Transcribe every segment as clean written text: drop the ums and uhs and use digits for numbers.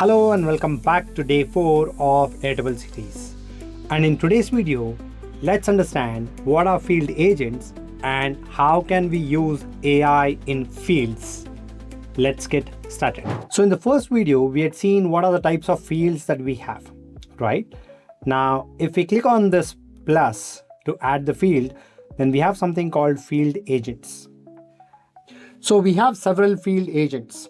Hello and welcome back to day 4 of Airtable Series. And in today's video, let's understand what are field agents and how can we use AI in fields. Let's get started. So in the first video, we had seen what are the types of fields that we have, right? Now, if we click on this plus to add the field, then we have something called field agents. So we have several field agents.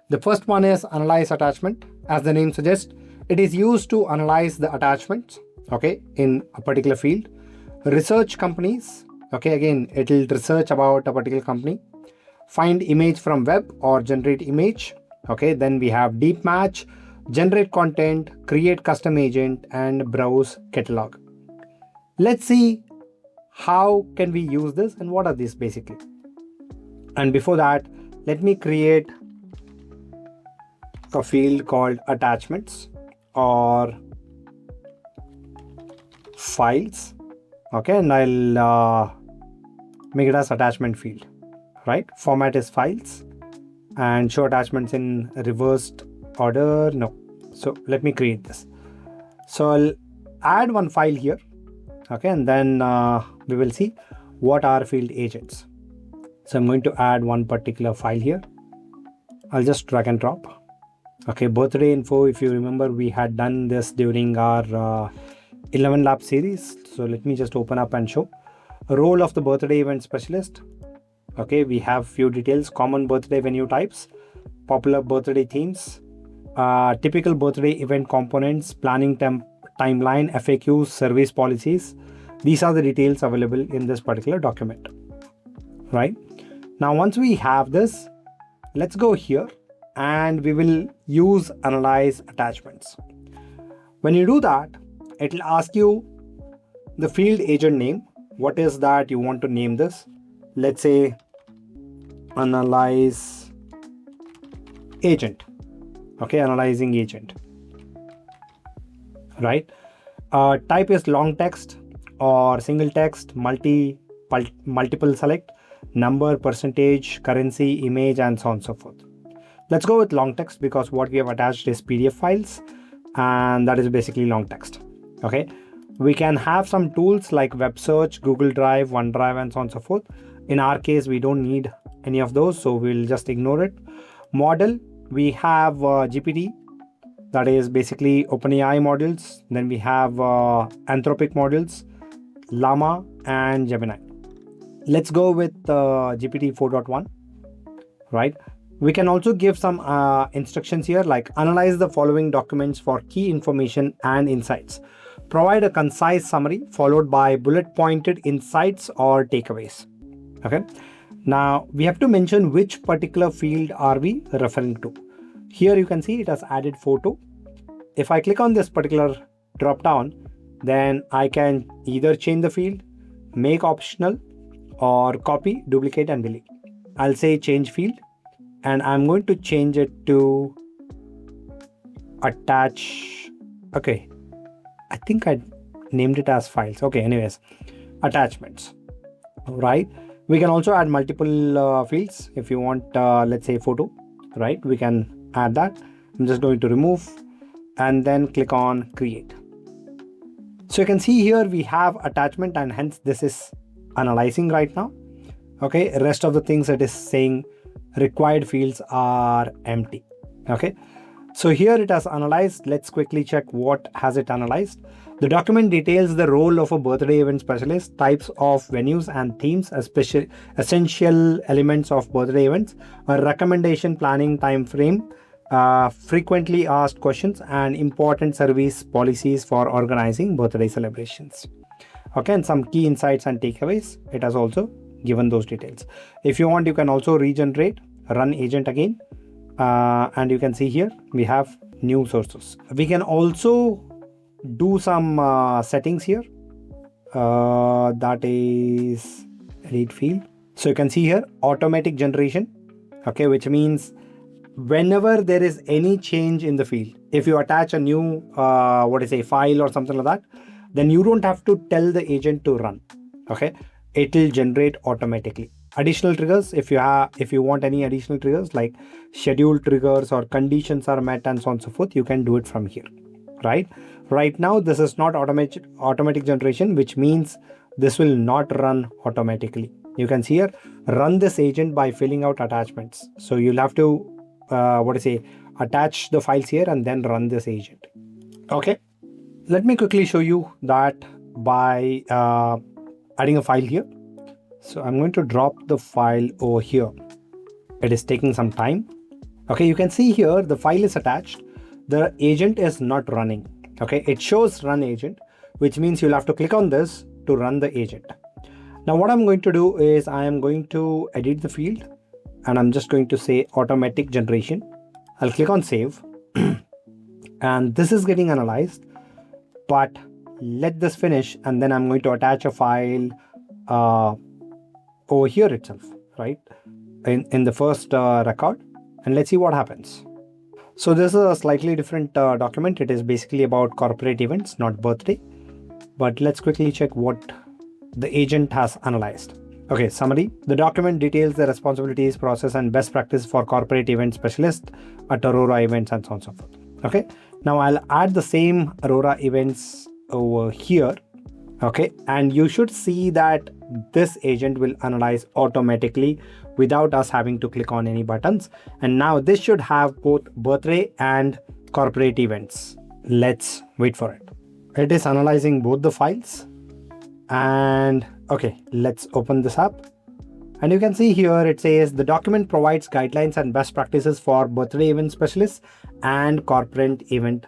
The first one is analyze attachment. As the name suggests, it is used to analyze the attachments, in a particular field. Research companies, again, it will research about a particular company. Find image from web or generate image. Then we have deep match, generate content, create custom agent, and browse catalog. Let's see how can we use this and what are these basically. And before that, let me create a field called attachments or files. And I'll make it as attachment field, right? Format is files and show attachments in reversed order. No. So let me create this. So I'll add one file here. And then we will see what are field agents. So I'm going to add one particular file here. I'll just drag and drop. Birthday info, if you remember, we had done this during our 11 lab series. So let me just open up and show. Role of the birthday event specialist. We have few details: common birthday venue types, popular birthday themes, typical birthday event components, planning timeline, FAQs, service policies. These are the details available in this particular document, right? Now, once we have this, let's go here and we will use analyze attachments. When you do that, it will ask you the field agent name. What is that you want to name this? Let's say analyze agent. Analyzing agent, right? Type is long text or single text, multiple select, number, percentage, currency, image, and so on and so forth. Let's go with long text because what we have attached is PDF files and that is basically long text. We can have some tools like web search, Google Drive, OneDrive, and so on and so forth. In our case, we don't need any of those, so we'll just ignore it. Model, we have GPT, that is basically OpenAI models. Then we have Anthropic models, Llama, and Gemini. Let's go with GPT 4.1, right? We can also give some instructions here like analyze the following documents for key information and insights. Provide a concise summary followed by bullet pointed insights or takeaways. Now we have to mention which particular field are we referring to. Here you can see it has added photo. If I click on this particular drop down, then I can either change the field, make optional, or copy, duplicate, and delete. I'll say change field. And I'm going to change it to attach. I think I named it as files. Anyways, attachments, right? We can also add multiple fields. If you want, let's say photo, right? We can add that. I'm just going to remove and then click on create. So you can see here we have attachment and hence this is analyzing right now. Rest of the things it is saying required fields are empty. So here it has analyzed. Let's quickly check what has it analyzed. The document details the role of a birthday event specialist, types of venues and themes, especially essential elements of birthday events, a recommendation planning time frame, frequently asked questions, and important service policies for organizing birthday celebrations. And some key insights and takeaways. It has also given those details. If you want, you can also regenerate, run agent again, and you can see here we have new sources. We can also do some settings here. That is edit field. So you can see here automatic generation, which means whenever there is any change in the field, if you attach a new file or something like that, then you don't have to tell the agent to run. It will generate automatically. additional triggers, if you want any additional triggers like schedule triggers or conditions are met and so on and so forth, you can do it from here. Right now this is not automatic generation, which means this will not run automatically. You can see here, run this agent by filling out attachments. So you'll have to attach the files here and then run this agent. Okay, let me quickly show you that by adding a file here. So I'm going to drop the file over here. It is taking some time. Okay, you can see here the file is attached. The agent is not running. Okay, it shows run agent, which means you'll have to click on this to run the agent. Now what I'm going to do is I am going to edit the field and I'm just going to say automatic generation. I'll click on save and this is getting analyzed, but let this finish and then I'm going to attach a file over here itself, right, in the first record, and let's see what happens. So this is a slightly different document. It is basically about corporate events, not birthday, but let's quickly check what the agent has analyzed. Okay, summary. The document details the responsibilities, process and best practice for corporate event specialist at Aurora events and so on and so forth. Okay, now I'll add the same Aurora events over here. Okay, and you should see that this agent will analyze automatically without us having to click on any buttons. And now this should have both birthday and corporate events. Let's wait for it. It is analyzing both the files. And okay, let's open this up. And you can see here it says the document provides guidelines and best practices for birthday event specialists and corporate event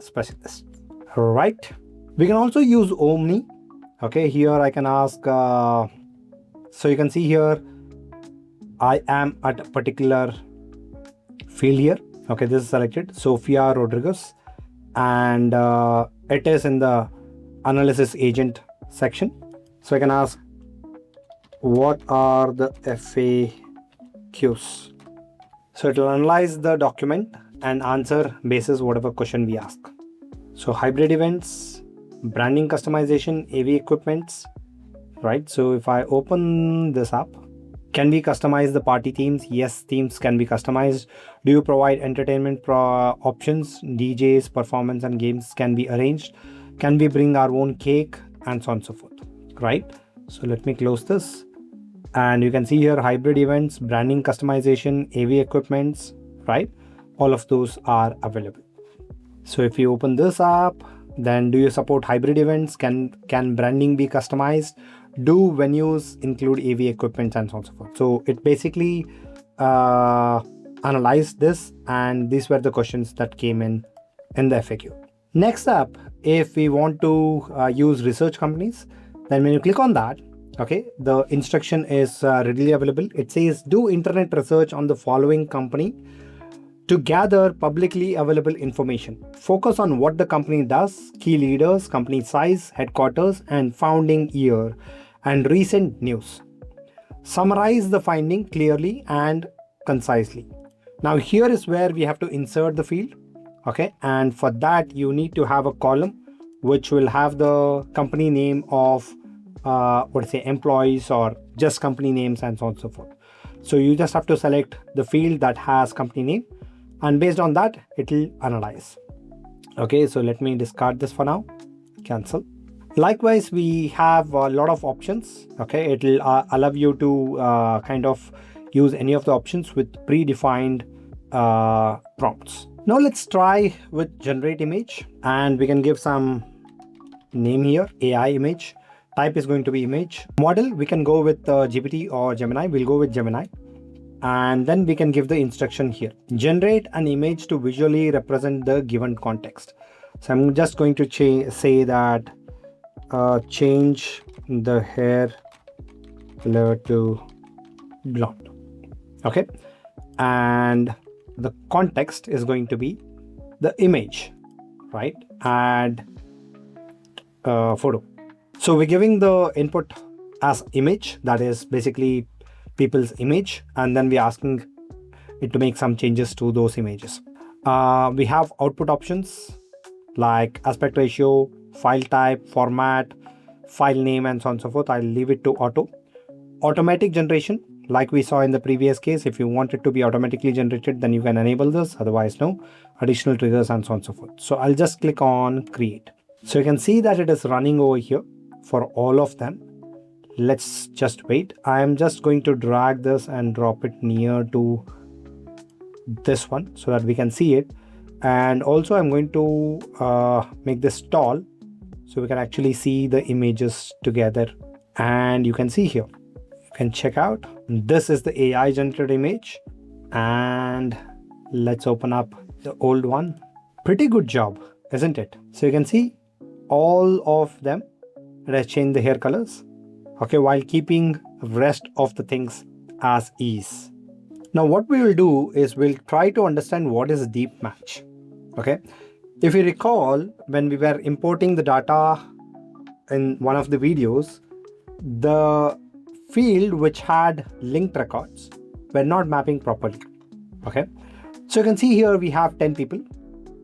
specialists. Right. We can also use Omni. Okay, here I can ask, so you can see here, I am at a particular field here. Okay, this is selected, Sofia Rodriguez, and it is in the analysis agent section. So I can ask, what are the FAQs? So it will analyze the document and answer basis whatever question we ask. So hybrid events, branding customization, AV equipments, right? So if I open this up, can we customize the party themes? Yes, themes can be customized. Do you provide entertainment options? DJs, performance and games can be arranged. Can we bring our own cake and so on and so forth, right? So let me close this. And you can see here hybrid events, branding customization, AV equipments, right? All of those are available. So if you open this up, then do you support hybrid events? Can branding be customized? Do venues include AV equipment and so on and so forth? So it basically analyzed this, and these were the questions that came in the FAQ. Next up, if we want to use research companies, then when you click on that, okay, the instruction is readily available. It says do internet research on the following company to gather publicly available information. Focus on what the company does, key leaders, company size, headquarters, and founding year, and recent news. Summarize the finding clearly and concisely. Now here is where we have to insert the field. Okay, and for that you need to have a column which will have the company name of employees or just company names and so on and so forth. So you just have to select the field that has company name, and based on that it will analyze. Okay, so let me discard this for now, cancel. Likewise, we have a lot of options. Okay, it will allow you to kind of use any of the options with predefined prompts. Now let's try with generate image, and we can give some name here, AI image. Type is going to be image. Model, we can go with GPT or Gemini. We'll go with Gemini. And then we can give the instruction here. Generate an image to visually represent the given context. So I'm just going to say that change the hair color to blonde. Okay. And the context is going to be the image, right? Add photo. So we're giving the input as image, that is basically people's image, and then we're asking it to make some changes to those images. We have output options like aspect ratio, file type, format, file name, and so on and so forth. I'll leave it to auto. automatic generation, like we saw in the previous case. If you want it to be automatically generated, then you can enable this, otherwise no. Additional triggers and so on and so forth. So I'll just click on create. So you can see that it is running over here for all of them. Let's just wait. I am just going to drag this and drop it near to this one so that we can see it. And also I'm going to make this tall so we can actually see the images together. And you can see here, you can check out, this is the AI generated image. And let's open up the old one. Pretty good job, isn't it? So you can see all of them. It has changed the hair colors, okay, while keeping rest of the things as is. Now what we will do is we'll try to understand what is deep match. Okay, if you recall, when we were importing the data in one of the videos, the field which had linked records were not mapping properly. Okay, so you can see here we have 10 people,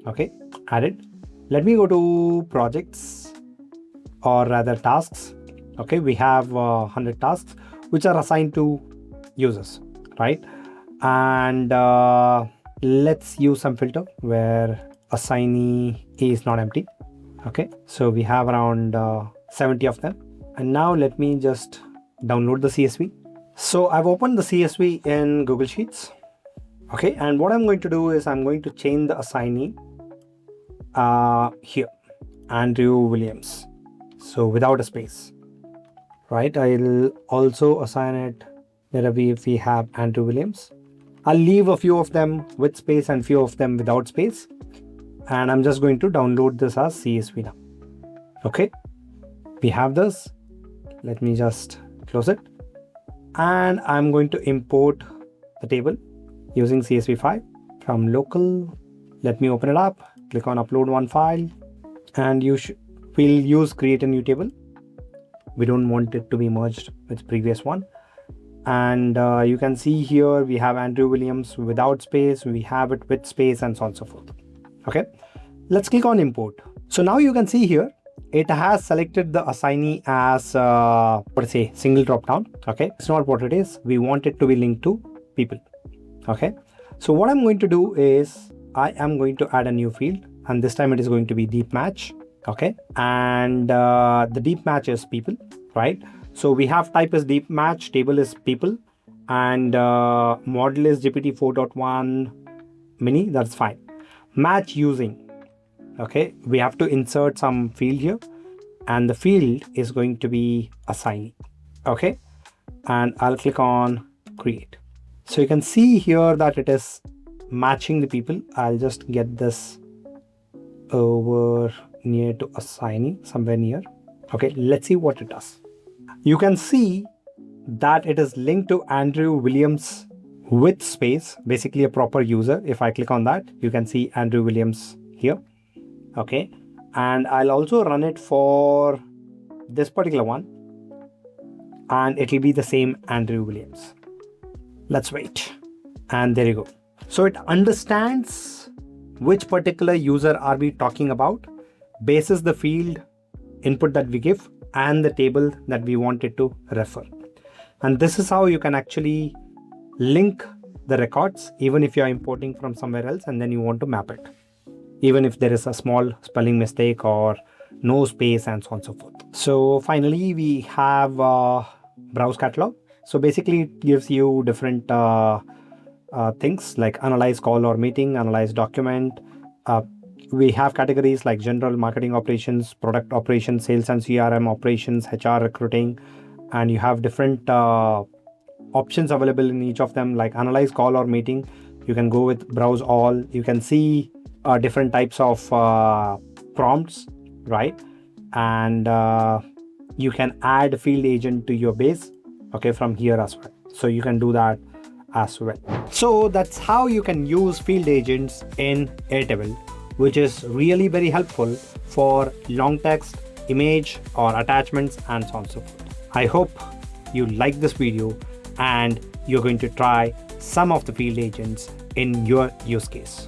okay, added. Let me go to projects, or rather tasks. Okay, we have 100 tasks which are assigned to users, right? And let's use some filter where assignee is not empty. Okay, so we have around 70 of them. And now let me just download the CSV. So I've opened the CSV in Google Sheets. Okay, and what I'm going to do is I'm going to change the assignee here, Andrew Williams. So without a space, right? I'll also assign it wherever we have Andrew Williams. I'll leave a few of them with space and few of them without space. And I'm just going to download this as CSV now. Okay, we have this. Let me just close it. And I'm going to import the table using CSV5 from local. Let me open it up. Click on upload one file. And we'll use create a new table. We don't want it to be merged with the previous one. And you can see here we have Andrew Williams without space, we have it with space, and so on and so forth. Okay, let's click on import. So now you can see here it has selected the assignee as single drop down. Okay, it's not what it is. We want it to be linked to people. Okay, so what I'm going to do is I am going to add a new field, and this time it is going to be deep match. Okay, and the deep match is people, right? So we have type is deep match, table is people, and model is GPT 4.1 mini. That's fine. Match using. Okay, we have to insert some field here, and the field is going to be assignee. Okay, and I'll click on create. So you can see here that it is matching the people. I'll just get this over near to assignee, somewhere near. Okay, let's see what it does. You can see that it is linked to Andrew Williams with space, basically a proper user. If I click on that, you can see Andrew Williams here. Okay, and I'll also run it for this particular one, and it will be the same Andrew Williams. Let's wait, and there you go. So it understands which particular user are we talking about, bases the field input that we give and the table that we want it to refer. And this is how you can actually link the records, even if you're importing from somewhere else and then you want to map it, even if there is a small spelling mistake or no space and so on and so forth. So finally we have browse catalog. So basically it gives you different things like analyze call or meeting, analyze document. We have categories like general, marketing operations, product operations, sales and CRM operations, HR, recruiting, and you have different options available in each of them, like analyze call or meeting. You can go with browse all. You can see different types of prompts, right? And you can add a field agent to your base, okay, from here as well. So you can do that as well. So that's how you can use field agents in Airtable, which is really very helpful for long text, image, or attachments, and so on and so forth. I hope you like this video and you're going to try some of the field agents in your use case.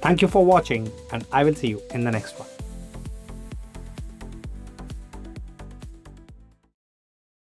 Thank you for watching, and I will see you in the next one.